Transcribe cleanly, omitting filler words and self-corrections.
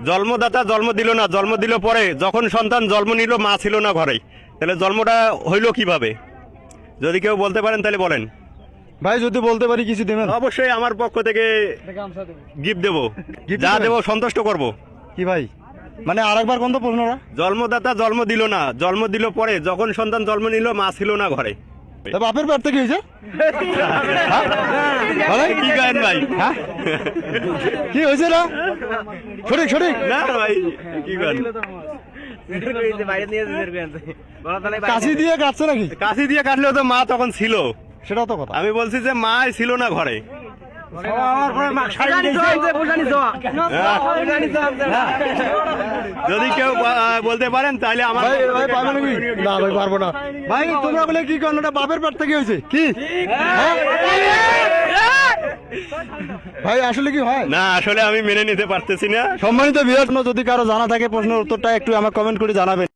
জন্মদাতা জন্ম দিল না, জন্ম দিল পরে, যখন সন্তান জন্ম নিল মা ছিল না ঘরে। তাহলে জন্মটা হইল কিভাবে? যদি কেউ বলতে পারেন তাহলে বলেন। ভাই যদি বলতে পারি কিছু দেবেন? অবশ্যই আমার পক্ষ থেকে গিফট দেবো, Gift যা দেবেন? দেবো সন্তুষ্ট করব। কি ভাই, মানে আরেকবার কোন তো প্রশ্নটা? জন্মদাতা জন্ম দিল না, জন্ম দিল পরে, যখন সন্তান জন্ম নিল মা ছিল না ঘরে। তা বাপের পেট থেকে হয়েছে? হ্যাঁ? বলেন। কি করেন ভাই? হ্যাঁ? কি হয়েছে না? সঠিক সঠিক। না ভাই, কি করেন? কাশি দিয়ে কাটছে নাকি? কাশি দিয়ে কাটলেও তো মা তখন ছিল। সেটাও তো কথা। আমি বলছি যে মা ছিল না ঘরে। যদি কেউ বলতে পারেন তাহলে আমার ভাই ভাই পারবে নাকি? না ভাই পারবো না। ভাই তোমরা বলে কি করেন, ওটা বাপের পেট থেকে হয়েছে কি? হ্যাঁ? ভাই আসলে কি হয়? না, আসলে আমি মেনে নিতে পারতেছি না। সম্মানিত ভিউয়ার্স, যদি কারো জানা থাকে প্রশ্নের উত্তরটা একটু আমাকে কমেন্ট করে জানাবেন।